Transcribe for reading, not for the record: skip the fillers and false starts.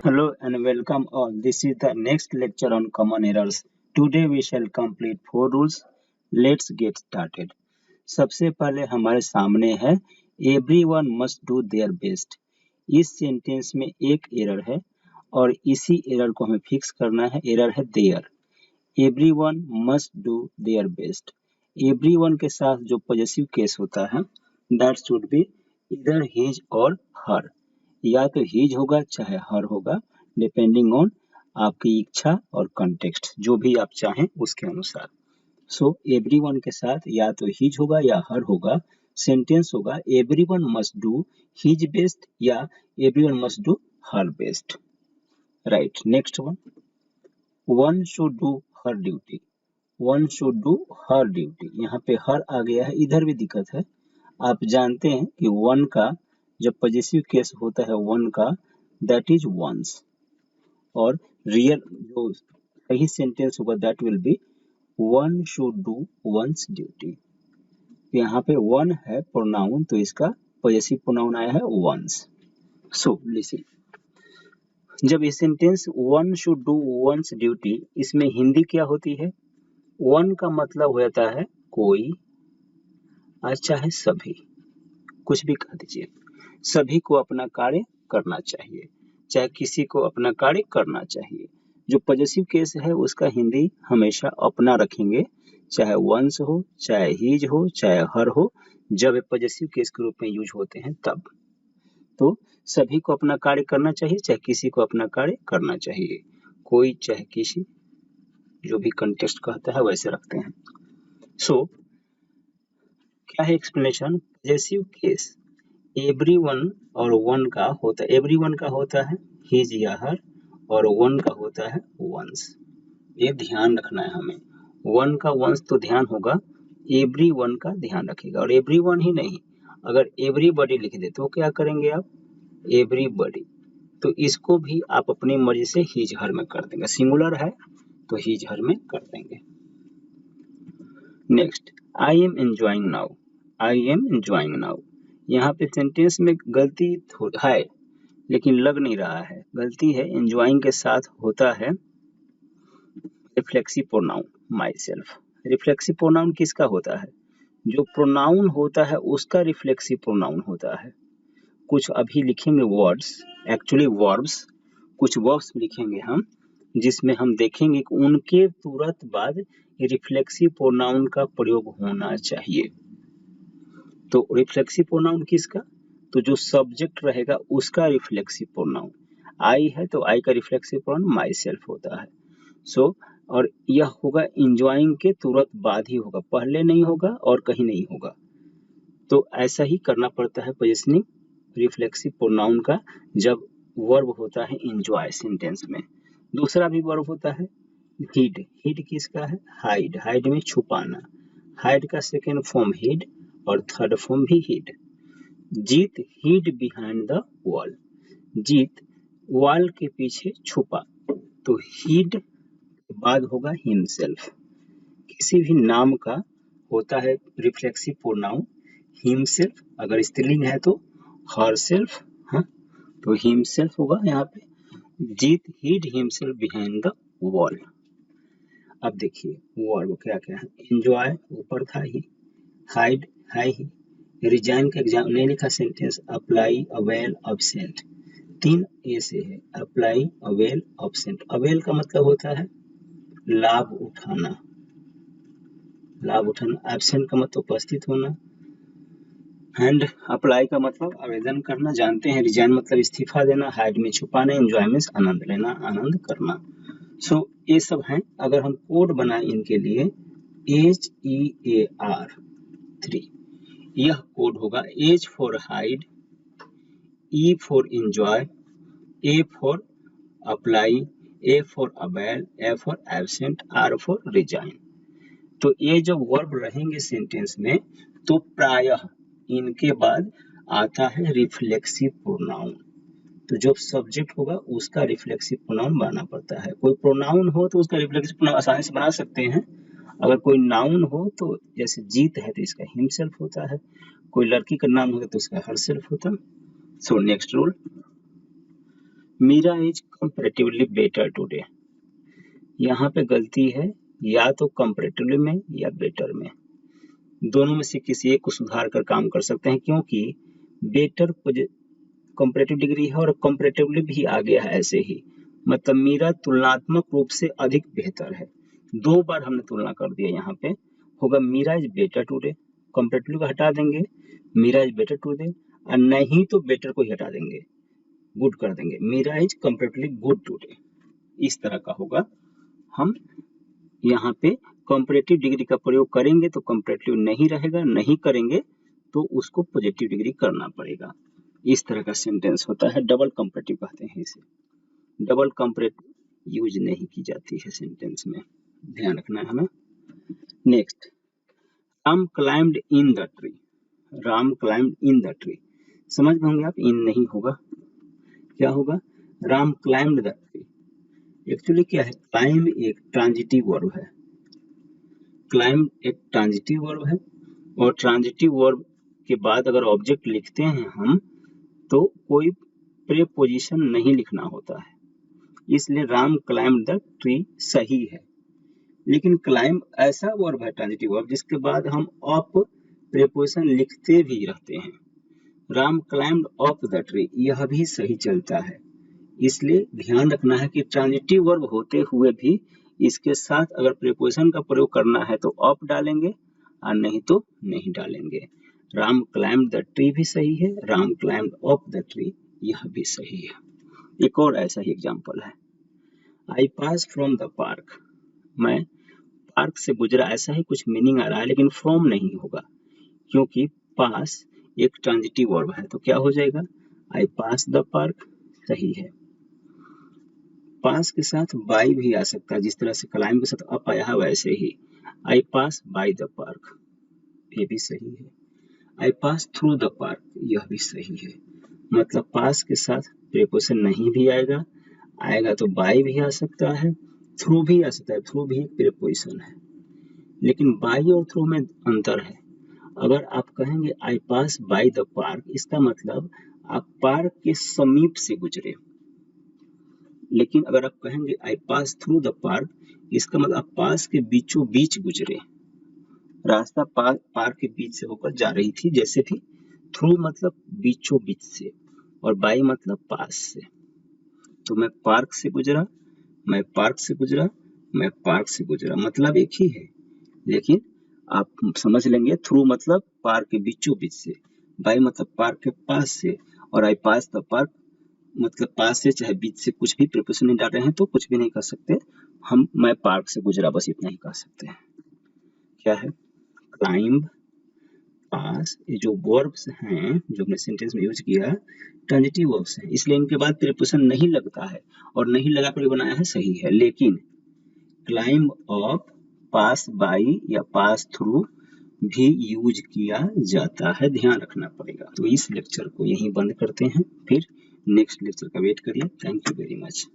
Hello and welcome all. This is the next lecture on common errors. Today we shall complete 4 rules. Let's get started. सबसे पहले हमारे सामने है everyone must do their best. इस sentence में एक error है और इसी एरर को हमें फिक्स करना है. एरर है their. Everyone must do their best. Everyone के साथ जो पॉजेसिव केस होता है that should be either his or her. या तो हिज होगा चाहे हर होगा, डिपेंडिंग ऑन आपकी इच्छा और कंटेक्स्ट, जो भी आप चाहें उसके अनुसार. सो एवरीवन के साथ या तो हिज होगा या हर होगा. सेंटेंस होगा everyone must do his best या everyone must do her best. Right, next one should do her duty. One should do her duty. यहाँ पे हर आ गया है, इधर भी दिक्कत है. आप जानते हैं कि वन का जब पॉजेसिव केस होता है वन का, दैट इज वंस, और रियल जो सही सेंटेंस होगा that will be one should do once duty. यहाँ पे वन है प्रोनाउन, तो इसका पॉजेसिव प्रोनाउन आया है वंस. सो लिसन, जब ये sentence one should do once duty, इसमें हिंदी क्या होती है? वन का मतलब हो जाता है कोई, अच्छा है सभी, कुछ भी कह दीजिए. सभी को अपना कार्य करना चाहिए, चाहे किसी को अपना कार्य करना चाहिए. जो पॉजेसिव केस है उसका हिंदी हमेशा अपना रखेंगे, चाहे वंस हो, चाहे हिज हो, चाहे हर हो. जब पॉजेसिव केस के रूप में यूज होते हैं तब. तो सभी को अपना कार्य करना चाहिए, चाहे किसी को अपना कार्य करना चाहिए. कोई चाहे किसी, जो भी कंटेक्स्ट कहता है वैसे रखते हैं. सो क्या है एक्सप्लेनेशन? पॉजेसिव केस एवरीवन और वन का होता है. एवरीवन का होता है हिज या हर, और वन का होता है वंस. ये ध्यान रखना है हमें. वन का वंस तो ध्यान होगा, एवरीवन का ध्यान रखिएगा. और एवरीवन ही नहीं, अगर एवरीबॉडी लिख दे तो क्या करेंगे आप? एवरीबॉडी. तो इसको भी आप अपनी मर्जी से हिज हर में कर देंगे. सिंगुलर है तो हिज हर में कर देंगे. Next, I am enjoying now. I am enjoying now. यहाँ पे सेंटेंस में गलती है, लेकिन लग नहीं रहा है. गलती है, एंजॉइंग के साथ होता है reflexive pronoun my self. Reflexive pronoun किसका होता है? जो प्रोनाउन होता है उसका रिफ्लेक्सिव प्रोनाउन होता है. कुछ अभी लिखेंगे वर्ड्स, एक्चुअली वर्ब्स, कुछ वर्ब्स लिखेंगे हम, जिसमें हम देखेंगे कि उनके तुरंत बाद रिफ्लेक्सिव प्रोनाउन का प्रयोग होना चाहिए. तो रिफ्लेक्सिव प्रोनाउन किसका? तो जो सब्जेक्ट रहेगा उसका रिफ्लेक्सिव प्रोनाउन. आई है तो आई का रिफ्लेक्सिव प्रोनाउन माई सेल्फ होता है. सो और यह होगा एंजॉइंग के तुरंत बाद ही होगा, पहले नहीं होगा और कहीं नहीं होगा. तो ऐसा ही करना पड़ता है पोजीशनिंग रिफ्लेक्सिव प्रोनाउन का जब वर्ब होता है एंजॉय सेंटेंस में. दूसरा भी वर्ब होता है हिड. हिड किसका है? हाइड. हाइड में छुपाना. हाइड का सेकेंड फॉर्म हिड और थर्ड फॉर्म भी hid. Jeet hid behind the wall. Jeet wall के पीछे छुपा, तो हिड के बाद होगा हिमसेल्फ. किसी भी नाम का होता है रिफ्लेक्सिव प्रोनाउन हिमसेल्फ. अगर स्त्रीलिंग है तो हरसेल्फ, हाँ, तो हिमसेल्फ होगा यहाँ पे. Jeet hid himself behind the wall. अब देखिए वर्ब क्या क्या है. एंजॉय ऊपर था ही, हाइड है ही, रिजाइन का एग्जाम नहीं लिखा सेंटेंस, अप्लाई, अवेल, अब्सेंट. 3 ए से है, अप्लाई, अवेल, अब्सेंट. अवेल का मतलब होता है लाभ उठाना, लाभ उठाना. एब्सेंट का मतलब उपस्थित होना. एंड अप्लाई का मतलब आवेदन करना, जानते हैं. रिजाइन मतलब इस्तीफा देना. हाइड में छुपाना. एंजॉय में आनंद लेना, आनंद करना. सो ये सब हैं. अगर हम कोड बनाए इनके लिए, HEAR 3, यह कोड होगा. H for hide, E for enjoy, A for apply, A for avail, F for absent, R for resign. तो ये जब वर्ब रहेंगे सेंटेंस में तो प्रायः इनके बाद आता है रिफ्लेक्सिव प्रोनाउन. तो जो सब्जेक्ट होगा उसका रिफ्लेक्सिव प्रोनाउन बनाना पड़ता है. कोई प्रोनाउन हो तो उसका रिफ्लेक्सिव प्रोनाउन आसानी से बना सकते हैं. अगर कोई नाउन हो तो जैसे जीत है तो इसका हिमसेल्फ होता है, कोई लड़की का नाम होता तो उसका हरसेल्फ होता. So next rule, Meera is comparatively better today. यहाँ पे गलती है, या तो कंपैरेटिवली में या बेटर में, दोनों में से किसी एक को सुधार कर काम कर सकते हैं, क्योंकि बेटर कंपैरेटिव डिग्री है और कंपैरेटिवली भी आ गया है ऐसे ही, मतलब मीरा तुलनात्मक रूप से अधिक बेहतर है। दो बार हमने तुलना कर दिया, यहाँ पे होगा Meera is better today, comparatively को हटा देंगे, मीरा इज बेटर टुडे, और नहीं तो बेटर को ही हटा देंगे, गुड कर देंगे, Meera is comparatively good today. इस तरह का होगा। हम यहाँ पे कंपैरेटिव डिग्री का प्रयोग करेंगे तो कंपैरेटिव नहीं रहेगा, नहीं करेंगे तो उसको पॉजिटिव डिग्री करना पड़ेगा। इस तरह का सेंटेंस होता है, डबल कंपैरेटिव कहते हैं इसे। डबल कंपैरेटिव यूज नहीं की जाती है सेंटेंस में, ध्यान रखना है हमें। Next, Ram climbed in the tree. Ram climbed in the tree, समझ होंगे आप, इन नहीं होगा, क्या होगा, Ram climbed the tree. Actually क्या है, क्लाइम एक ट्रांजिटिव वर्ब है, क्लाइम एक ट्रांजिटिव वर्ब है, और ट्रांजिटिव वर्ब के बाद अगर ऑब्जेक्ट लिखते हैं हम तो कोई प्रीपोजिशन नहीं लिखना होता है, इसलिए राम क्लाइम्ड द ट्री सही है। लेकिन क्लाइम ऐसा वर्ब है, ट्रांजिटिव वर्ब, जिसके बाद हम अप प्रीपोजिशन लिखते भी रहते हैं। Ram climbed up the tree, यह भी सही चलता है। इसलिए ध्यान रखना है कि ट्रांजिटिव वर्ब होते हुए भी इसके साथ अगर प्रीपोजिशन का प्रयोग करना है तो अप डालेंगे और नहीं तो नहीं डालेंगे। राम क्लाइम्ड द ट्री भी सही है, Ram climbed up the tree यह भी सही है। एक और ऐसा ही एग्जांपल है, आई पास फ्रॉम द पार्क। मैं पार्क से गुजरा, ऐसा ही कुछ मीनिंग आ रहा है, लेकिन फ्रॉम नहीं होगा, क्योंकि पास एक ट्रांजिटिव वर्ब है, तो क्या हो जाएगा, आई पास द पार्क, सही है। पास के साथ बाई भी आ सकता है, जिस तरह से क्लाइम के साथ अप आया है वैसे ही, आई पास बाई द पार्क, ये भी सही है। आई पास थ्रू द पार्क, यह भी सही है। मतलब पास के साथ प्रीपोजिशन नहीं भी आएगा, आएगा तो बाई भी आ सकता है, थ्रू भी आ सकता है, थ्रू भी एक प्रीपोजिशन है। लेकिन बाई और थ्रू में अंतर है। अगर आप कहेंगे आई पास बाई द पार्क, इसका मतलब आप पार्क के समीप से गुजरे। लेकिन अगर आप कहेंगे आई पास थ्रू द पार्क, इसका मतलब आप पास के बीचों बीच गुजरे, रास्ता पार्क के बीच से होकर जा रही थी, जैसे भी। थ्रू मतलब बीचों बीच से, और बाई मतलब पास से। तो मैं पार्क से गुजरा, मैं पार्क से गुजरा, मैं पार्क से गुजरा, मतलब एक ही है, लेकिन आप समझ लेंगे थ्रू मतलब पार्क के बीचों बीच से, बाई मतलब पार्क के पास से, और आई पास द पार्क मतलब पास से चाहे बीच से, कुछ भी प्रीपोजिशन नहीं डाल रहे हैं तो कुछ भी नहीं कर सकते हम, मैं पार्क से गुजरा, बस इतना ही कह सकते हैं। क्या है, क्लाइंब, पास, ये जो वर्ब्स हैं जो हमने सेंटेंस में यूज किया, ट्रांजिटिव वर्ब्स हैं, इसलिए इनके बाद प्रीपोजिशन नहीं लगता है, और नहीं लगा कर बनाया है सही है। लेकिन क्लाइंब अप, पास बाई या पास थ्रू भी यूज किया जाता है, ध्यान रखना पड़ेगा। तो इस लेक्चर को यहीं बंद करते हैं, फिर नेक्स्ट लेक्चर का वेट करिए। Thank you very much.